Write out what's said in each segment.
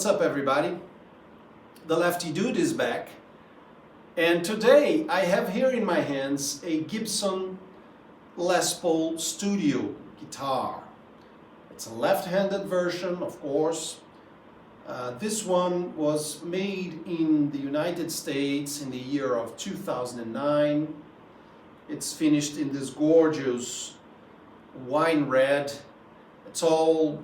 up, everybody? The Lefty Dude is back, and today I have here in my hands a Gibson Les Paul Studio guitar. It's a left-handed version, of course. This one was made in the United States in the year of 2009. It's finished in this gorgeous wine red. It's all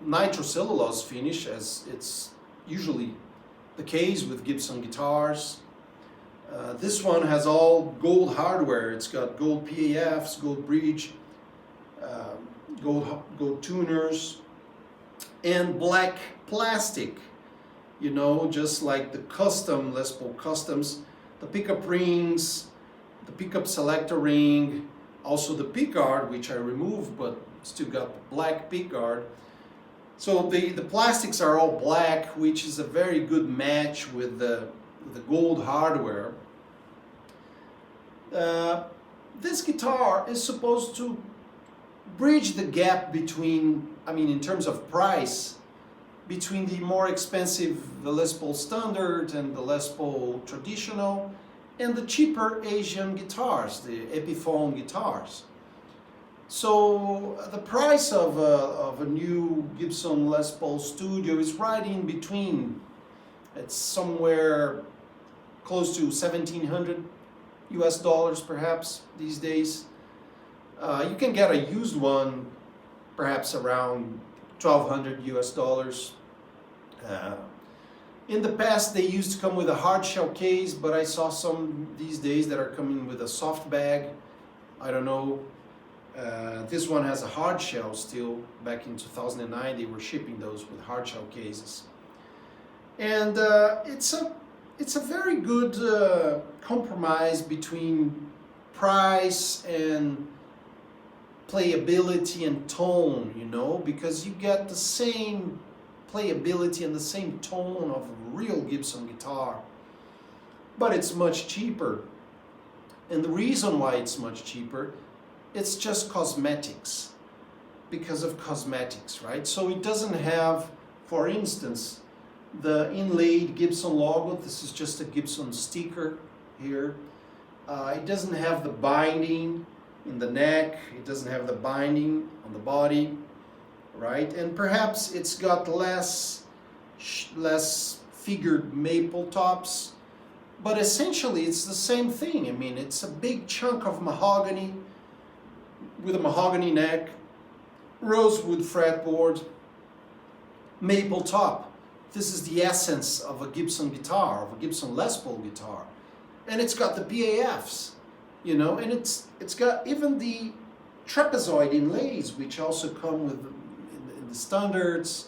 nitrocellulose finish, as it's usually the case with Gibson guitars. This one has all gold hardware. It's got gold PAFs, gold bridge, gold tuners, and black plastic, you know, just like the custom Les Paul customs. The pickup rings, the pickup selector ring, also the pickguard, which I removed, but still got the black pickguard. So the plastics are all black, which is a very good match with the gold hardware. This guitar is supposed to bridge the gap between, in terms of price, between the more expensive the Les Paul Standard and the Les Paul Traditional and the cheaper Asian guitars, the Epiphone guitars. So the price of a new Gibson Les Paul Studio is right in between. It's somewhere close to $1,700 US perhaps these days. You can get a used one perhaps around $1,200 US. In the past they used to come with a hard shell case, but I saw some these days that are coming with a soft bag. I don't know. This one has a hard shell still. Back in 2009 they were shipping those with hard shell cases. And it's a very good compromise between price and playability and tone, you know, because you get the same playability and the same tone of a real Gibson guitar, but it's much cheaper. And the reason why it's much cheaper, it's just cosmetics, because of cosmetics, right? So it doesn't have, for instance, the inlaid Gibson logo. This is just a Gibson sticker here. It doesn't have the binding in the neck. It doesn't have the binding on the body, right? And perhaps it's got less figured maple tops, but essentially it's the same thing. It's a big chunk of mahogany with a mahogany neck, rosewood fretboard, maple top. This is the essence of a Gibson guitar, of a Gibson Les Paul guitar. And it's got the PAFs, you know, and it's got even the trapezoid inlays, which also come with in the standards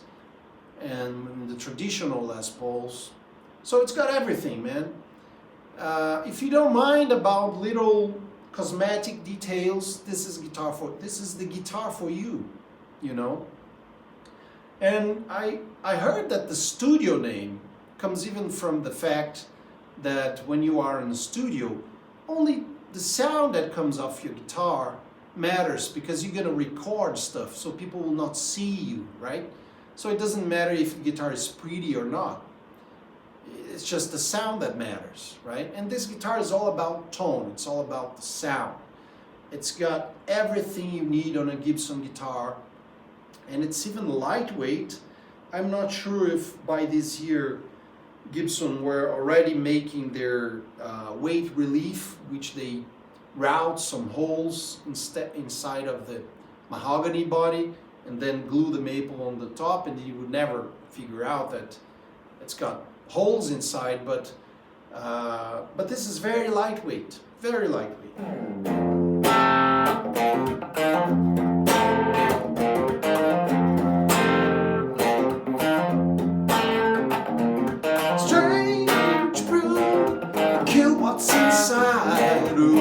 and in the traditional Les Pauls. So it's got everything, man. If you don't mind about little cosmetic details, this is the guitar for you, you know. And I heard that the studio name comes even from the fact that when you are in the studio, only the sound that comes off your guitar matters, because you're going to record stuff, so people will not see you, right? So it doesn't matter if the guitar is pretty or not. It's just the sound that matters, right? And this guitar is all about tone. It's all about the sound. It's got everything you need on a Gibson guitar, and it's even lightweight. I'm not sure if by this year Gibson were already making their weight relief, which they route some holes inside of the mahogany body and then glue the maple on the top, and you would never figure out that it's got holes inside, but this is very lightweight, very lightweight. Strange brew, kill what's inside of you.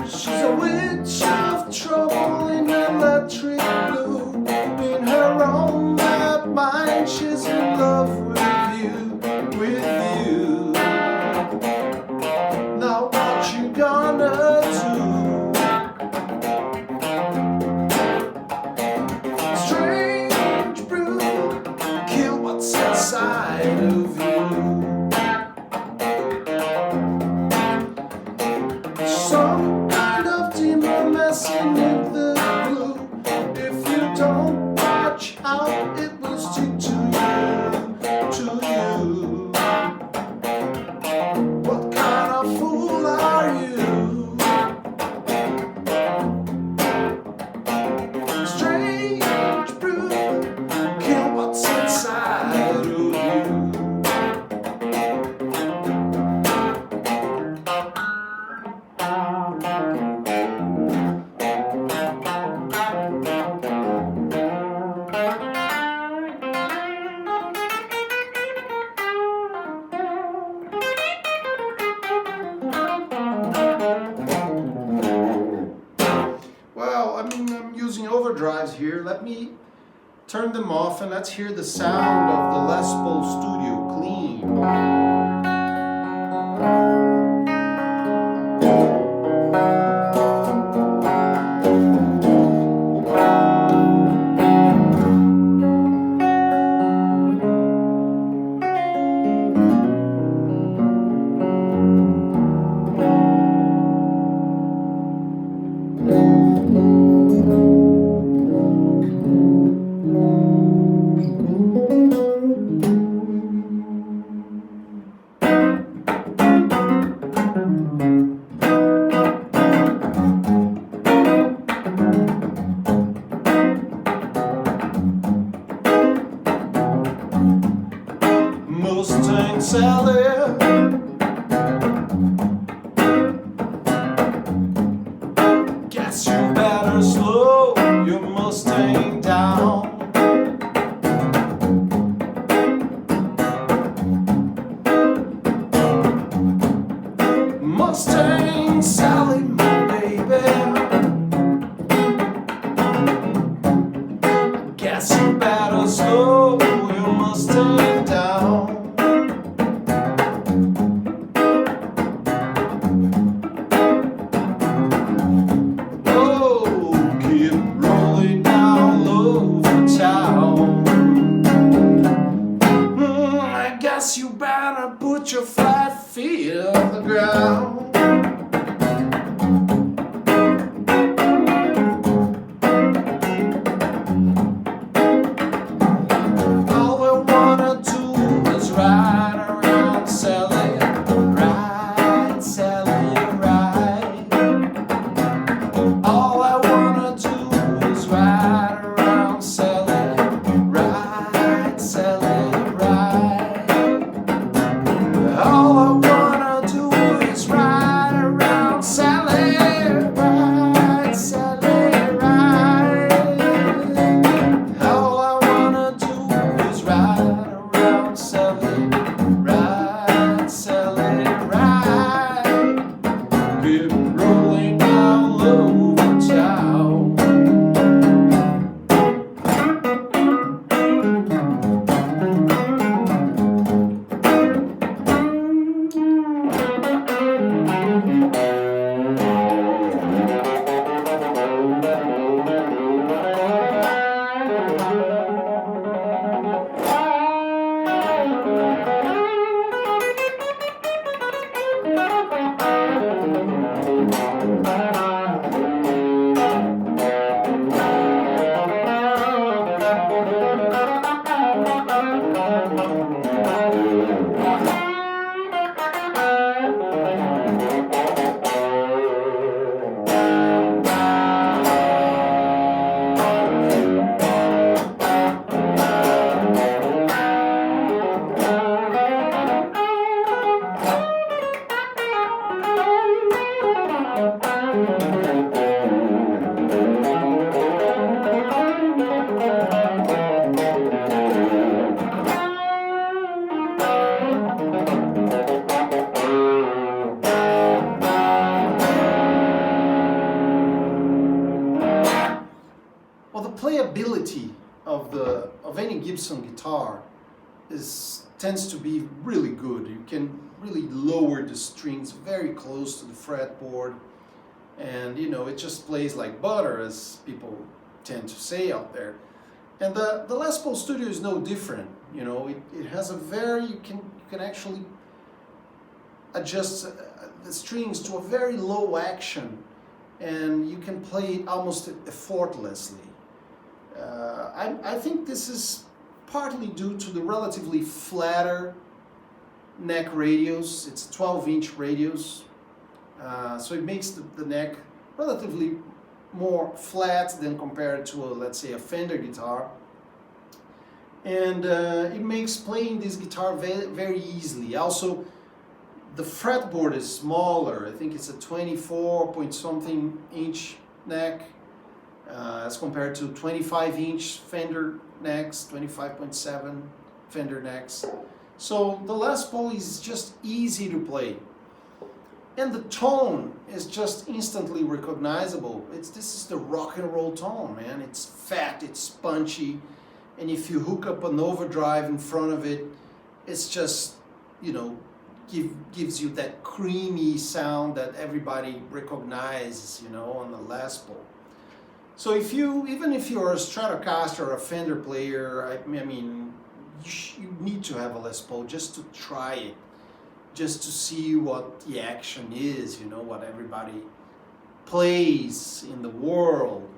She's a witch of trouble in electric blue. In her own mind, she's in love with you, with you. here. Let me turn them off and let's hear the sound of the Les Paul Studio clean. Mustang Sally, guess you better slow your Mustang down. Mustang Sally, my baby, guess you better slow your Mustang down. You better put your flat feet on the ground. All I wanna do is ride around, Sally, ride, Sally, ride. All I wanna do is ride around, Sally, ride, Sally, ride. All I wanna do is ride around, Sally, ride, Sally, ride. All I wanna do is ride around, Sally, ride, Sally, ride. Keep rolling down low town. Well, the playability of any Gibson guitar tends to be really good. You can really lower the strings very close to the fretboard, and you know, it just plays like butter, as people tend to say out there. And the Les Paul Studio is no different. You know, it has a very, you can actually adjust the strings to a very low action, and you can play it almost effortlessly. I think this is partly due to the relatively flatter neck radius. It's 12-inch radius, so it makes the neck relatively more flat than compared to, let's say, a Fender guitar. And it makes playing this guitar very easily. Also, the fretboard is smaller. I think it's a 24 point something inch neck, as compared to 25-inch Fender necks, 25.7 Fender necks. So the Les Paul is just easy to play. And the tone is just instantly recognizable. This is the rock and roll tone, man. It's fat, it's punchy, and if you hook up an overdrive in front of it, it's just, you know, gives you that creamy sound that everybody recognizes, you know, on the Les Paul. So even if you're a Stratocaster or a Fender player, I mean, you need to have a Les Paul just to try it, just to see what the action is, you know, what everybody plays in the world.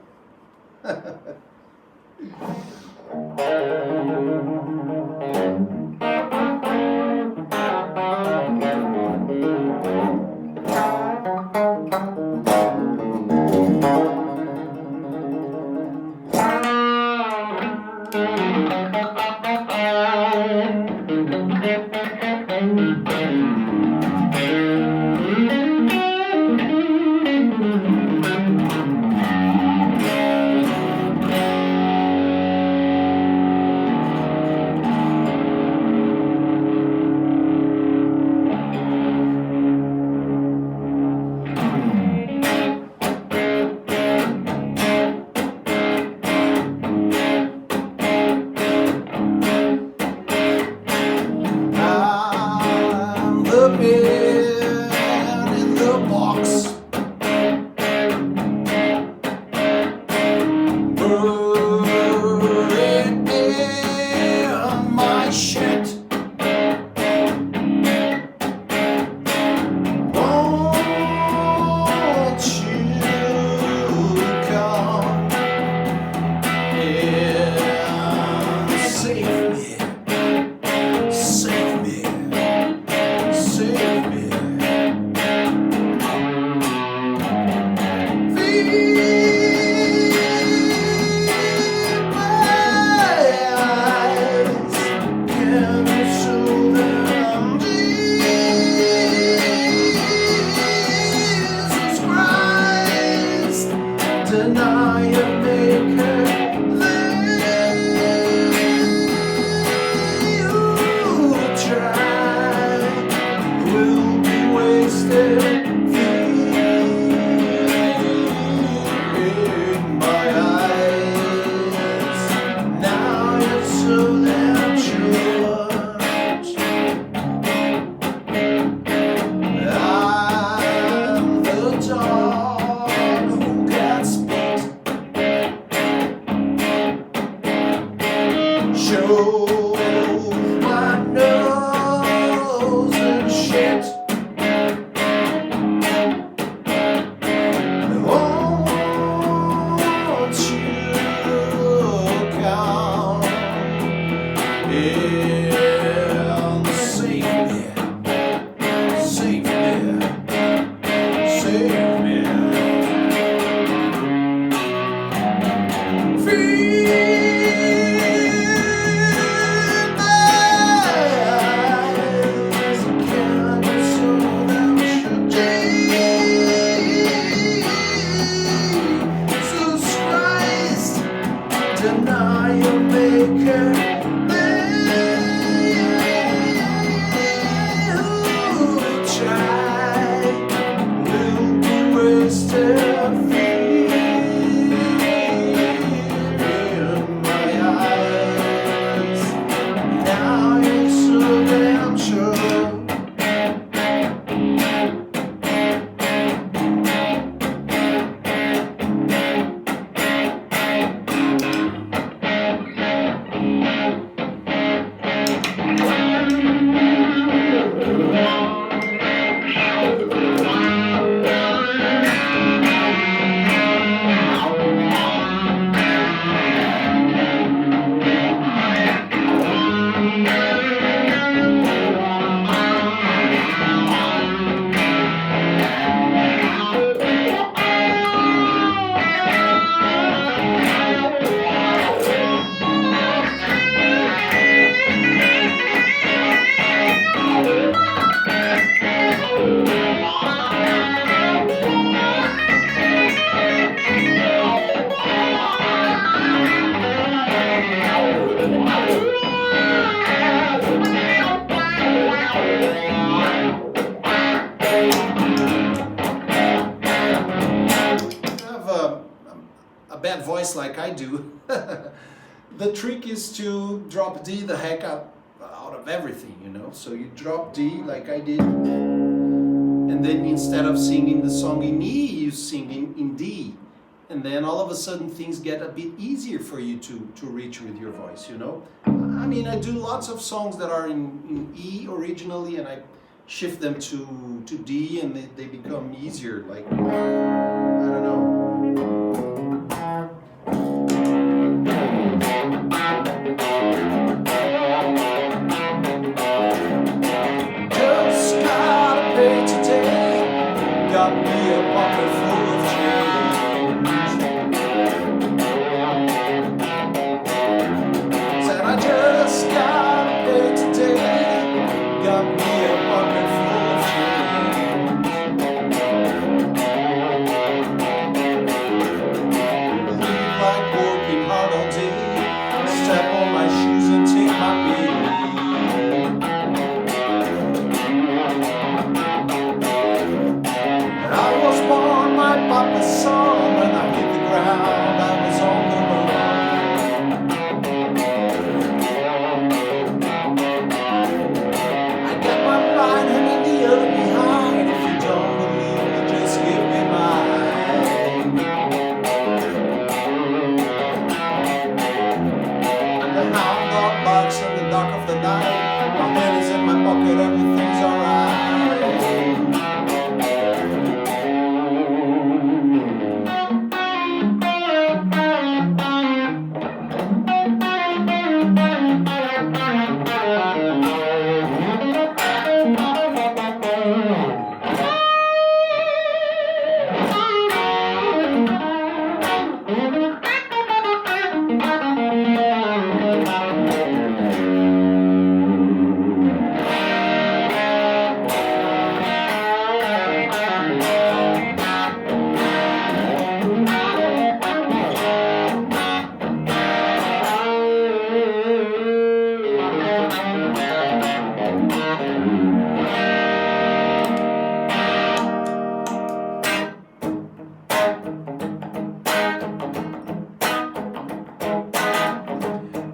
bad voice like I do, the trick is to drop D the heck out of everything, you know. So you drop D like I did, and then instead of singing the song in E, you sing in D. And then all of a sudden things get a bit easier for you to reach with your voice, you know. I mean, I do lots of songs that are in E originally, and I shift them to D, and they become easier, like, I don't know. Just gotta pay today, got me a pocket full of change. Said I just gotta pay today, got me a pocket full of change. Live like working hard all day, step on my shoes and take my beat. I was born my papa's son. When I hit the ground, I was on the run. I got my mind hanging the other behind. If you don't believe me, just give me mine. The hound dog barks in the dark of the night. My head is in my pocket, everything's alright.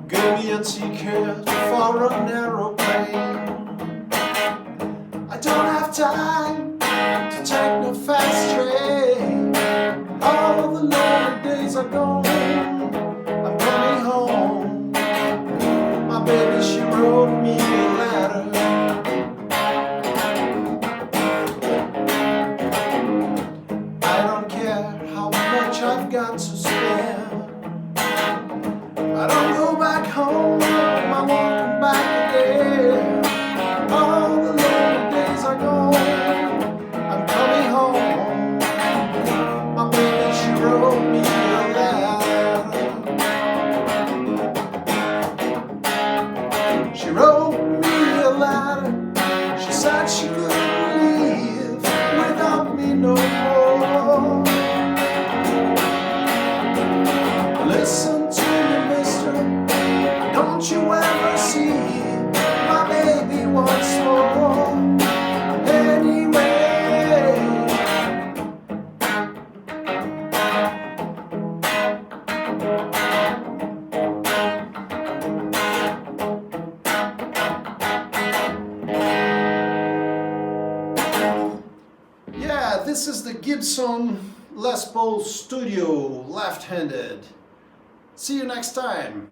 Give me a ticket for an aeroplane. I don't have time to take no fast train. All the lonely days are gone. I'm coming home. My baby, she wrote me a letter. I don't care how much I've got to spend. I don't go back home, I won't come back again. All the lonely days are gone, I'm coming home. My baby, she wrote me a letter. She wrote me a letter. She said she couldn't live without me no more. Listen to me, mister, don't you ever see my baby once more. Anyway, yeah, this is the Gibson Les Paul Studio, left-handed. See you next time.